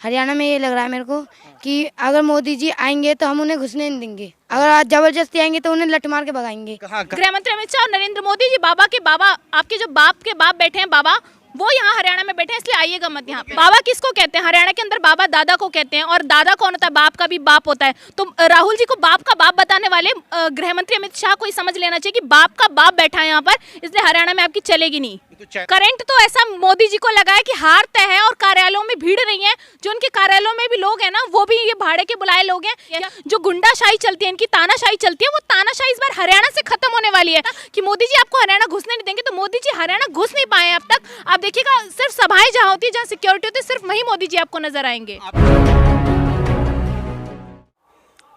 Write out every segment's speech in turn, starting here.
हरियाणा में ये लग रहा है मेरे को कि अगर मोदी जी आएंगे तो हम उन्हें घुसने नहीं देंगे, अगर आज जबरदस्ती आएंगे तो उन्हें लठ मार के भगाएंगे। गृह मंत्री अमित शाह और नरेंद्र मोदी जी बाबा के बाबा, आपके जो बाप के बाप बैठे हैं बाबा, वो यहाँ हरियाणा में बैठे हैं, इसलिए आइएगा मत यहाँ। बाबा किसको कहते हैं? हरियाणा के अंदर बाबा दादा को कहते हैं, और दादा कौन होता है? बाप का भी बाप होता है। तो राहुल जी को बाप का बाप बताने वाले गृह मंत्री अमित शाह को ही समझ लेना चाहिए कि बाप का बाप बैठा है यहाँ पर, इसलिए हरियाणा में आपकी चलेगी नहीं। करंट तो ऐसा मोदी जी को लगा है कि हार तय है और कार्यालयों में भीड़ नहीं है। जो उनके कार्यालयों में भी लोग हैं ना, वो भी ये भाड़े के बुलाए लोग हैं। जो गुंडाशाही चलती है, इनकी तानाशाही चलती है, वो तानाशाही इस बार हरियाणा से खत्म होने वाली है। कि मोदी जी आपको हरियाणा घुसने नहीं देंगे, तो मोदी जी हरियाणा घुस नहीं पाए अब तक। आप देखिएगा, सिर्फ सभाएं जहां होती है, जहां सिक्योरिटी होती है, सिर्फ वहीं मोदी जी आपको नजर आएंगे।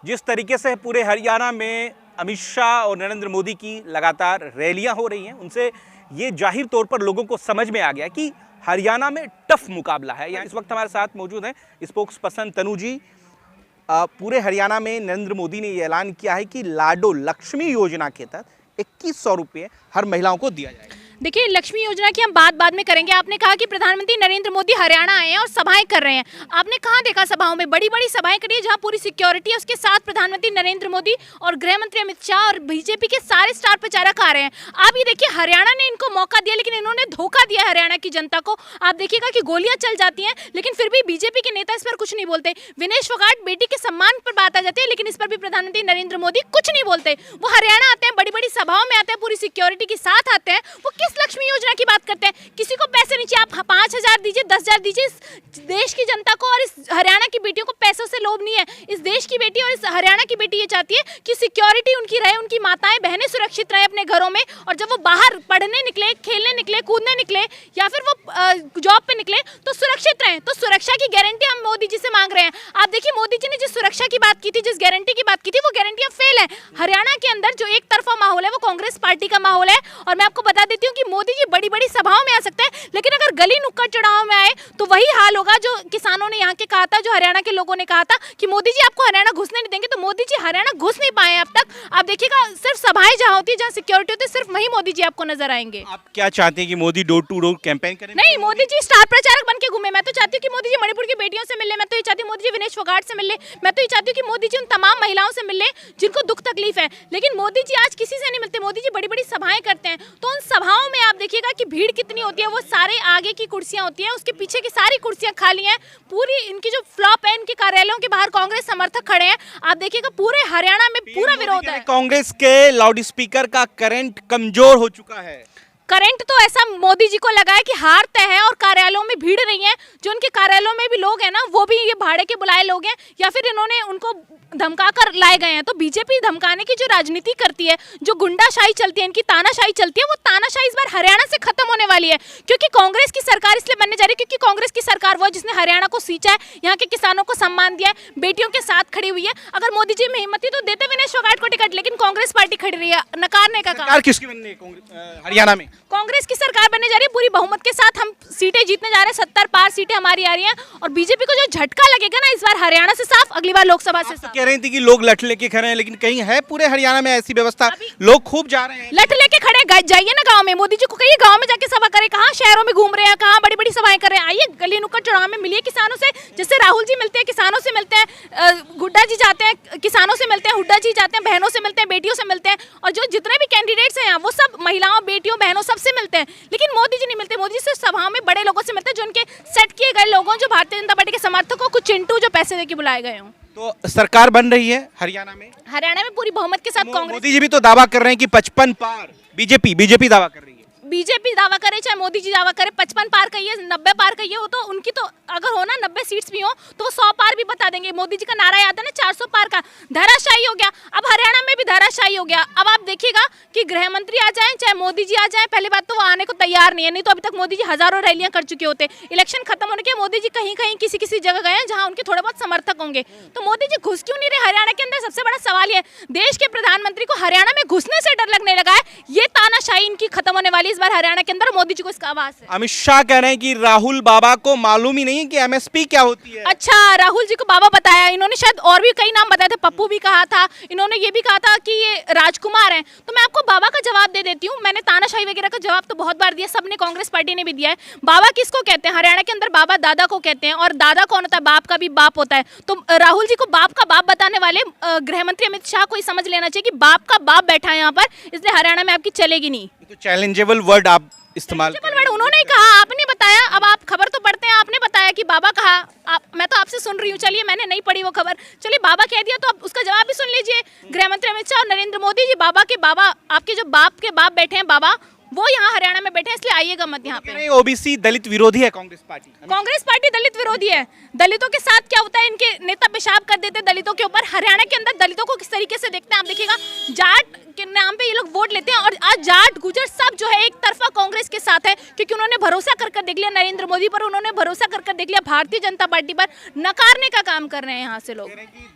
जिस तरीके से पूरे हरियाणा में अमित शाह और नरेंद्र मोदी की लगातार रैलियां हो रही हैं, उनसे ये जाहिर तौर पर लोगों को समझ में आ गया कि हरियाणा में टफ मुकाबला है। यहाँ इस वक्त हमारे साथ मौजूद हैं स्पोक्स पर्सन तनु जी। पूरे हरियाणा में नरेंद्र मोदी ने ये ऐलान किया है कि लाडो लक्ष्मी योजना के तहत 2100 रुपये हर महिलाओं को दिया जाएगा। देखिए, लक्ष्मी योजना की हम बात बाद में करेंगे। आपने कहा कि प्रधानमंत्री नरेंद्र मोदी हरियाणा आए हैं और सभाएं कर रहे हैं। आपने कहाँ देखा सभाओं में? बड़ी बड़ी सभाएं करी है जहां पूरी सिक्योरिटी है, उसके साथ प्रधानमंत्री नरेंद्र मोदी और गृह मंत्री अमित शाह और बीजेपी के सारे स्टार प्रचारक आ रहे हैं। आप ये देखिए, हरियाणा ने इनको मौका दिया, लेकिन इन्होंने धोखा दिया हरियाणा की जनता को। आप देखिएगा कि गोलियां चल जाती हैं, लेकिन फिर भी बीजेपी के नेता इस पर कुछ नहीं बोलते। विनेश फोगाट बेटी के सम्मान पर बात आ जाती है, लेकिन इस पर भी प्रधानमंत्री नरेंद्र मोदी कुछ नहीं बोलते। वो हरियाणा आते हैं, बड़ी बड़ी सभाओं में आते हैं, पूरी सिक्योरिटी के साथ आते हैं। वो किस लक्ष्मी योजना की बात करते हैं? किसी को पैसे नहीं चाहिए। आप 5000 दीजिए, 10,000 दीजिए। इस देश की जनता को और इस हरियाणा की बेटियों को पैसों से लोभ नहीं है। इस देश की बेटी और इस हरियाणा की बेटी ये चाहती है कि सिक्योरिटी उनकी रहे, उनकी माताएं बहनें सुरक्षित रहे अपने घरों में, और जब वो बाहर पढ़ने निकले, खेलने निकले, कूदने निकले, या फिर वो जॉब पे निकले, तो सुरक्षित रहें। तो सुरक्षा की गारंटी हम मोदी जी से मांग रहे हैं। आप देखिए, मोदी जी ने जिस सुरक्षा की बात की थी, जिस गारंटी की बात की थी, वो गारंटी अब फेल है। हरियाणा के अंदर जो एक तरफा माहौल है, वो कांग्रेस पार्टी का माहौल है। और मैं आपको बता देती हूँ कि मोदी जी बड़ी बड़ी सभाओं में आ सकते हैं, लेकिन अगर गली नुक्कड़ चढ़ाव में आए तो वही हाल होगा जो किसानों ने यहाँ के कहा था, जो हरियाणा के लोगों ने कहा था कि मोदी जी आपको हरियाणा घुसने नहीं देंगे। तो मोदी जी हरियाणा घुस नहीं पाए अब तक। आप देखिएगा, सिर्फ सभाएं जहां होती है, जहां सिक्योरिटी होती है, सिर्फ वहीं मोदी जी आपको नजर आएंगे। आप क्या चाहते हैं कि Modi door to door campaign करें? नहीं, मोदी जी स्टार प्रचारक बन के घूमे। मैं तो चाहती हूँ कि मोदी जी मणिपुर की बेटियों से मिले। मैं तो ये चाहती हूँ मोदी जी विनेश फोगाट से मिले। मैं तो ये चाहती हूँ कि मोदी जी उन तमाम महिलाओं से मिले जिनको दुख तकलीफ है। लेकिन मोदी जी आज किसी से नहीं मिलते। मोदी जी बड़ी बड़ी सभाएं करते हैं, तो उन सभाओं में आप देखिएगा कि भीड़ कितनी होती है। वो सारे आगे की कुर्सियां होती हैं, उसके पीछे की सारी कुर्सियां खाली हैं। पूरी इनकी जो फ्लॉप है, इनके कार्यालयों के बाहर कांग्रेस समर्थक खड़े हैं। आप देखिएगा, पूरे हरियाणा में पूरा विरोध है। कांग्रेस के लाउड स्पीकर का करंट कमजोर हो चुका है। करंट तो ऐसा मोदी जी को लगा है कि हार तय है और कार्यालयों में भीड़ नहीं है। जो उनके कार्यालयों में भी लोग हैं ना, वो भी ये भाड़े के बुलाए लोग हैं, या फिर इन्होंने उनको धमका कर लाए गए हैं। तो बीजेपी धमकाने की जो राजनीति करती है, जो गुंडाशाही चलती है, इनकी तानाशाही चलती है, वो तानाशाही इस बार हरियाणा से खत्म होने वाली है। क्योंकि कांग्रेस की सरकार इसलिए बनने जा रही है क्योंकि कांग्रेस की सरकार वो जिसने हरियाणा को सींचा है, यहाँ के किसानों को सम्मान दिया है, बेटियों के साथ खड़ी हुई है। अगर मोदी जी में हिम्मत थी तो देते विनेश फोगाट को टिकट, लेकिन कांग्रेस पार्टी खड़ी रही है नकारने का काम। किसकी बननी है हरियाणा में? कांग्रेस की सरकार बनने जा रही है पूरी बहुमत के साथ। हम सीटें जीतने जा रहे हैं, 70 पार सीटें हमारी आ रही हैं। और बीजेपी को जो झटका लगेगा ना इस बार हरियाणा से साफ, अगली बार लोकसभा से साफ। कह रही थी कि लोग लठ लेके खड़े हैं, लेकिन कहीं है पूरे हरियाणा में ऐसी व्यवस्था? लोग खूब जा रहे हैं। लठ लेके खड़े जाइए ना गांव में, मोदी जी को कहिए गांव में जाके सभा करें। कहाँ शहरों में घूम रहे हैं, कहाँ बड़ी बड़ी सभाएं कर रहे हैं? आइए गली नुक्कड़ चौराहे में मिलिए किसानों से, जैसे राहुल जी मिलते हैं किसानों से मिलते हैं, गुड्डा जी जाते हैं किसानों से मिलते हैं, हुड्डा जी जाते हैं बहनों से मिलते हैं, बेटियों से मिलते हैं, और जो जितने भी कैंडिडेट्स हैं यहाँ, वो सब महिलाओं, बेटियों, बहनों सबसे मिलते हैं। लेकिन मोदी जी नहीं मिलते। मोदी जी सिर्फ सभाओं में बड़े लोगों से मिलते हैं, जो उनके सेट किए गए लोगों, जो भारतीय जनता पार्टी के समर्थकों, कुछ चिंटू जो पैसे देके बुलाए गए हों। तो सरकार बन रही है हरियाणा में? हरियाणा में पूरी बहुमत के साथ कांग्रेस। मोदी जी भी तो दावा कर रहे हैं कि 55 पार। बीजेपी दावा कर रही है। बीजेपी दावा करे चाहे मोदी जी दावा करे, 55 पार कहिए, 90 पार कहिए, वो तो उनकी तो अगर हो ना 90 सीट्स भी हो तो वो 100 पार भी बता देंगे। मोदी जी का नारा याद है ना, 400 पार का। धराशायी हो गया। अब हरियाणा में भी धराशायी हो गया। अब आप देखिएगा कि गृह मंत्री आ जाए चाहे मोदी जी आ जाए, पहली बात तो वो आने को तैयार नहीं है। नहीं तो अभी तक मोदी जी हजारों रैलियां कर चुके होते। इलेक्शन खत्म होने के मोदी जी कहीं कहीं किसी किसी जगह गए हैं जहां उनके थोड़े बहुत समर्थक होंगे। तो मोदी जी घुस क्यों नहीं रहे हरियाणा के अंदर? सबसे बड़ा सवाल ये है। देश के प्रधानमंत्री को हरियाणा में घुसने से डर लगने लगा है। ये तानाशाही इनकी खत्म होने वाली है। इस बार हरियाणा के अंदर, मोदी जी को इसका आभास है। अमित शाह कह रहे हैं कि राहुल बाबा को मालूम ही नहीं है कि एमएसपी क्या होती है। अच्छा, राहुल जी को बाबा बताया, इन्होंने शायद और भी कई नाम बताए थे, पप्पू भी कहा था, इन्होंने ये भी कहा था कि ये राजकुमार हैं। तो मैं आपको बाबा का जवाब दे देती हूँ। मैंने तानाशाही वगैरह का जवाब तो बहुत बार दिया, सबने, कांग्रेस पार्टी ने भी दिया है। बाबा किसको कहते हैं हरियाणा के अंदर? बाबा दादा को कहते हैं, और दादा कौन होता है? बाप का भी बाप होता है। तो राहुल जी को बाप का बाप बताने वाले गृह मंत्री अमित शाह को ही समझ लेना चाहिए कि बाप का बाप बैठा है यहाँ पर, इसलिए हरियाणा में आपकी चलेगी नहीं। तो चैलेंजेबल वर्ड आप इस्तेमाल कर रहे हैं। उन्होंने ही कहा, आपने बताया। अब आप खबर तो पढ़ते हैं, आपने बताया कि बाबा कहा, मैं तो आपसे सुन रही हूँ। चलिए, मैंने नहीं पढ़ी वो खबर, चलिए बाबा कह दिया तो आप उसका जवाब भी सुन लीजिए। गृह मंत्री अमित शाह और नरेंद्र मोदी जी, बाबा के बाबा, आपके जो बाप के बाप बैठे हैं बाबा, वो यहाँ हरियाणा में बैठे हैं, इसलिए आइएगा मत यहाँ पे। ओबीसी दलित विरोधी है कांग्रेस पार्टी। कांग्रेस पार्टी दलित विरोधी है। दलितों के साथ क्या होता है, इनके नेता पेशाब कर देते हैं दलितों के ऊपर। हरियाणा के अंदर दलितों को किस तरीके से देखते हैं आप देखिएगा। जाट के नाम पे ये लोग वोट लेते हैं, और आज जाट गुजर सब जो है एक तरफा कांग्रेस के साथ है, क्योंकि उन्होंने भरोसा कर देख लिया नरेंद्र मोदी पर, उन्होंने भरोसा कर देख लिया भारतीय जनता पार्टी पर। नकारने का काम कर रहे हैं यहाँ से लोग।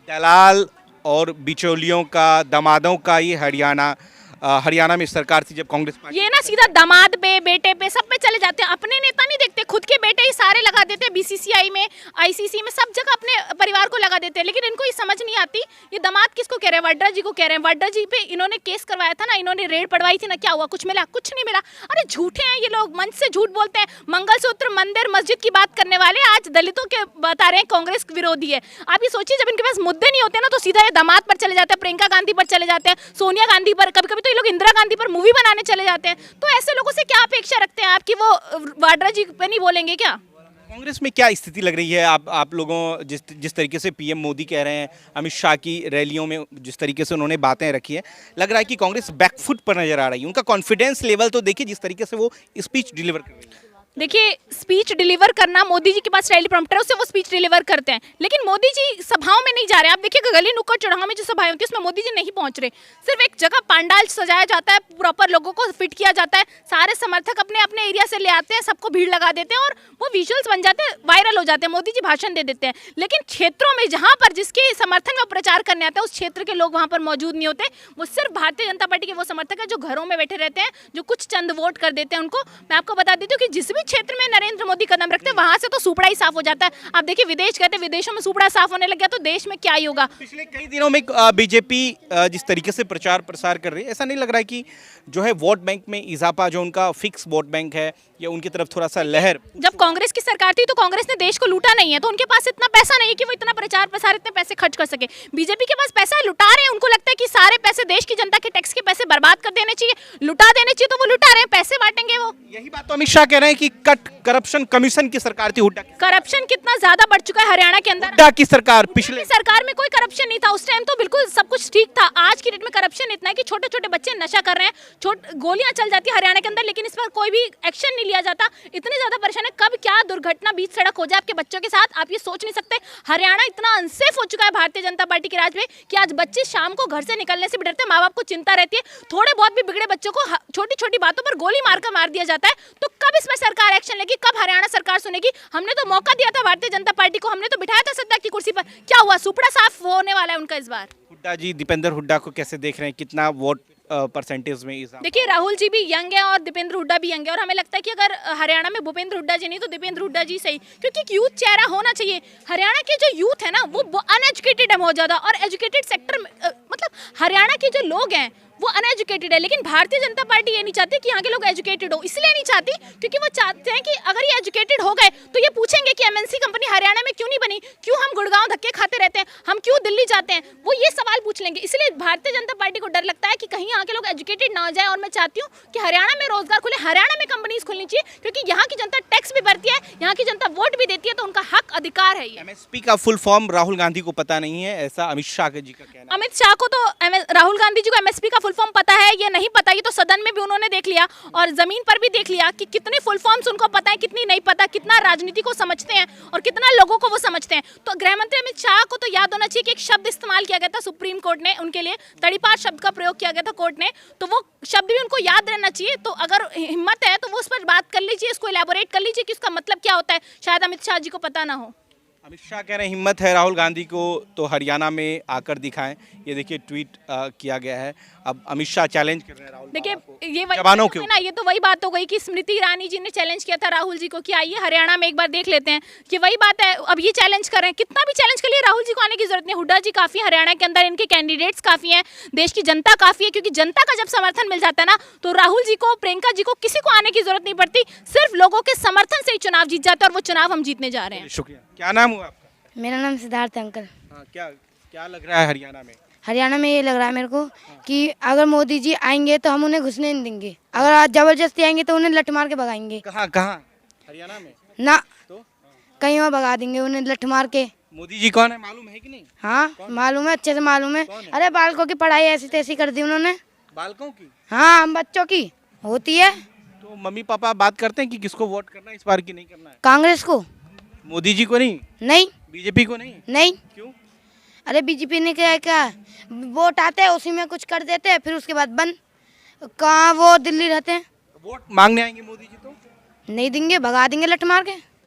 दलाल और बिचौलियों का, दामादों का ये हरियाणा में सरकार थी जब कांग्रेस पार्टी। ये ना सीधा दामाद पे, बेटे पे, सब पे चले जाते हैं। अपने नेता नहीं देखते, खुद के बेटे ही सारे लगा देते हैं। बीसीसीआई में, आईसीसी में, सब जगह अपने परिवार को लगा देते हैं। लेकिन इनको ये समझ नहीं आती, ये दामाद किसको कह रहे हैं? वाड्रा जी को कह रहे हैं। वाड्रा जी पे इन्होंने केस करवाया था ना, इन्होंने रेड पड़वाई थी ना, क्या हुआ? कुछ मिला? कुछ नहीं मिला। अरे झूठे हैं ये लोग, मंच से झूठ बोलते हैं। मंगलसूत्र, मंदिर, मस्जिद की बात करने वाले आज दलितों के बता रहे हैं कांग्रेस विरोधी है। आप ये सोचिए, जब इनके पास मुद्दे नहीं होते ना, तो सीधा ये दामाद पर चले जाते हैं, प्रियंका गांधी पर चले जाते हैं, सोनिया गांधी पर, कभी कभी तो ये लोग इंदिरा गांधी पर मूवी बनाने चले जाते हैं। तो ऐसे लोगों से क्या अपेक्षा रखते हैं आप कि वो वाड्रा जी पे नहीं बोलेंगे क्या? कांग्रेस में क्या स्थिति लग रही है? आप लोगों जिस तरीके से पीएम मोदी कह रहे हैं, अमित शाह की रैलियों में जिस तरीके से उन्होंने बातें रखी है, लग रहा है कि कांग्रेस बैकफुट पर नजर आ रही है। उनका कॉन्फिडेंस लेवल तो देखिए, जिस तरीके से वो स्पीच डिलीवर कर रही है। देखिए, स्पीच डिलीवर करना, मोदी जी के पास रैली प्रॉम्प्टर है, उससे वो स्पीच डिलीवर करते हैं। लेकिन मोदी जी सभाओं में नहीं जा रहे। आप देखिए, गली नुक्कड़ चौराहों में जो सभाएं होती है उसमें मोदी जी नहीं पहुंच रहे। सिर्फ एक जगह पंडाल सजाया जाता है, प्रॉपर लोगों को फिट किया जाता है, सारे समर्थक अपने अपने एरिया से ले आते हैं, सबको भीड़ लगा देते हैं, और वो विजुअल्स बन जाते हैं, वायरल हो जाते हैं। मोदी जी भाषण दे देते हैं, लेकिन क्षेत्रों में जहाँ पर जिसके समर्थन में प्रचार करने आते हैं, उस क्षेत्र के लोग वहाँ पर मौजूद नहीं होते। वो सिर्फ भारतीय जनता पार्टी के वो समर्थक है जो घरों में बैठे रहते हैं, जो कुछ चंद वोट कर देते हैं उनको। मैं आपको बता देती हूँ कि जिस भी क्षेत्र में नरेंद्र मोदी कदम रखते हैं, वहां से तो सुपड़ा ही साफ हो जाता है। आप देखिए, विदेश कहते हैं, विदेशों में सुपड़ा साफ होने लग गया, तो देश में क्या ही होगा? पिछले कई दिनों में बीजेपी जिस तरीके से प्रचार प्रसार कर रही है, ऐसा नहीं लग रहा है कि जो है वोट बैंक में इजाफा, जो उनका फिक्स वोट बैंक है, या उनकी तरफ थोड़ा सा लहर? जब कांग्रेस की सरकार थी तो कांग्रेस ने देश को लूटा नहीं है, तो उनके पास इतना पैसा नहीं है कि वो इतना प्रचार प्रसार, इतने पैसे खर्च कर सके। बीजेपी के पास पैसा है, लुटा रहे हैं। उनको लगता है कि सारे पैसे देश की जनता के टैक्स के पैसे बर्बाद कर देने चाहिए, लुटा देने चाहिए, तो वो लुटा रहे हैं, पैसे बांटेंगे वो। यही बात तो अमित शाह कह रहे हैं कि कट करप्शन कमीशन की सरकार थी हुड्डा की। करप्शन कितना ज्यादा बढ़ चुका है हरियाणा के अंदर। हुड्डा की सरकार, पिछले सरकार में कोई करप्शन नहीं था उस टाइम, तो बिल्कुल सब कुछ ठीक था। आज की डेट में करप्शन इतना है कि छोटे छोटे बच्चे नशा कर रहे हैं, गोलियां चल जाती है हरियाणा के अंदर, लेकिन इस पर कोई भी एक्शन नहीं लिया जाता। इतनी ज्यादा परेशान है, कब क्या दुर्घटना बीच सड़क हो जाए आपके बच्चों के साथ, आप ये सोच नहीं सकते। हरियाणा इतना अनसेफ हो चुका है भारतीय जनता पार्टी के राज में कि आज बच्चे शाम को घर से निकलने से भी डरते हैं। माँ बाप को चिंता रहती है, थोड़े बहुत भी बिगड़े बच्चों को छोटी छोटी बातों पर गोली मारकर मार दिया जाता है। तो कब इसमें सरकार एक्शन लेगी? कब हरियाणा सरकार सुनेगी? हमने तो मौका दिया था भारतीय जनता पार्टी को, हमने तो बिठाया था सत्ता की कुर्सी पर, क्या हुआ? सुपड़ा साफ होने वाला है उनका इस बार। हुड्डा जी, दीपेंद्र हुड्डा को कैसे देख रहे हैं? कितना वोट परसेंटेज में इजाफा? देखिए, राहुल जी भी यंग है और दीपेंद्र हुड्डा भी यंग है, और हमें लगता है कि अगर हरियाणा में भूपेंद्र हुड्डा जी नहीं तो दीपेंद्र हुड्डा जी सही, क्योंकि एक यूथ चेहरा होना चाहिए। हरियाणा के जो यूथ है ना, वो अनएजुकेटेड है बहुत ज्यादा, और एजुकेटेड सेक्टर मतलब हरियाणा के जो लोग हैं वो अनएजुकेटेड है। लेकिन भारतीय जनता पार्टी ये नहीं चाहती कि यहाँ के लोग एजुकेटेड हो, इसलिए नहीं चाहती क्योंकि वो चाहते हैं कि अगर ये एजुकेटेड हो गए तो ये पूछेंगे कि एमएनसी कंपनी हरियाणा में क्यों नहीं बनी, क्यों हम गुड़गांव धक्के खाते रहते हैं, हम क्यों दिल्ली जाते हैं, वो ये सवाल पूछ लेंगे। इसलिए भारतीय जनता पार्टी को डर लगता है कि कहीं यहाँ के लोग एजुकेटेड ना हो जाए। और मैं चाहती हूँ कि हरियाणा में रोजगार खुले, हरियाणा में कंपनीज खुलनी चाहिए, क्योंकि यहाँ की जनता टैक्स भी भरती है, यहाँ की जनता वोट भी देती है, तो उनका हक अधिकार है। एमएसपी का फुल फॉर्म राहुल गांधी को पता नहीं है, ऐसा अमित शाह जी का कहना है। अमित शाह को तो राहुल गांधी जी को एमएसपी का फुल फॉर्म पता है, ये नहीं पता, ये तो सदन में भी उन्होंने देख लिया और जमीन पर भी देख लिया कि कितने फुल फॉर्म्स उनको पता है, कितनी नहीं पता, कितना राजनीति को समझते हैं और कितना लोगों को वो समझते हैं। तो गृह मंत्री अमित शाह को तो याद होना चाहिए कि एक शब्द इस्तेमाल किया गया था सुप्रीम कोर्ट ने, उनके लिए तड़ीपार शब्द का प्रयोग किया गया था कोर्ट ने, तो वो शब्द भी उनको याद रहना चाहिए। तो अगर हिम्मत है तो वो उस पर बात कर लीजिए, इसको इलेबोरेट कर लीजिए कि उसका मतलब क्या होता है, शायद अमित शाह जी को पता ना हो। अमित शाह कह रहे हैं हिम्मत है राहुल गांधी को तो हरियाणा में आकर दिखाएं। ये देखिए ट्वीट किया गया है। अब अमित शाह चैलेंज कर रहे हैं राहुल देखिए बाबा को ये जवानों के वही ना, ये तो वही बात हो गई कि स्मृति ईरानी जी ने चैलेंज किया था राहुल जी को कि आइए हरियाणा में एक बार देख लेते हैं, कि वही बात है। अब ये चैलेंज कर रहे हैं, कितना भी चैलेंज कर लिए राहुल जी को आने की जरूरत नहीं। हुड्डा जी काफी, हरियाणा के अंदर इनके कैंडिडेट्स काफी हैं, देश की जनता काफी है, क्योंकि जनता का जब समर्थन मिल जाता है ना तो राहुल जी को, प्रियंका जी को, किसी को आने की जरूरत नहीं पड़ती। सिर्फ लोगों के समर्थन से ही चुनाव जीत जाता है और वो चुनाव हम जीतने जा रहे हैं। शुक्रिया। क्या नाम हुआ आपका? मेरा नाम सिद्धार्थ है अंकल। हाँ, क्या क्या लग रहा है हरियाणा में? हरियाणा में ये लग रहा है मेरे को कि अगर मोदी जी आएंगे तो हम उन्हें घुसने नहीं देंगे। अगर आज जबरदस्ती आएंगे तो उन्हें लठ मार के भगाएंगे। कहाँ कहाँ हरियाणा में? ना तो कहीं और भगा देंगे उन्हें लठ मार के। मोदी जी कौन है मालूम है कि नहीं? हाँ मालूम है, अच्छे से मालूम है। कौन है? अरे बालकों की पढ़ाई ऐसी तैसी कर दी उन्होंने। बालकों की? हाँ हम बच्चों की होती है। तो मम्मी पापा बात करते हैं कि किसको वोट करना है इस बार की नहीं करना है? कांग्रेस को मोदी जी को नहीं? नहीं बीजेपी को नहीं? नहीं। क्यों? अरे बीजेपी ने क्या वोट आते हैं उसी में कुछ कर देते हैं, फिर उसके बाद बंद। कहाँ वो दिल्ली रहते हैं। वोट मांगने आएंगे मोदी जी तो? नहीं देंगे, भगा देंगे लठ मार के।